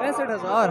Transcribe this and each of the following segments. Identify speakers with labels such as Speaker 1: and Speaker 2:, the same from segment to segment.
Speaker 1: 65,000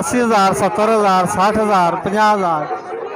Speaker 2: 80,000 70,000 60,000 50,000۔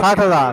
Speaker 2: 60,000۔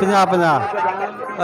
Speaker 2: 50-50۔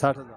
Speaker 3: 60,000۔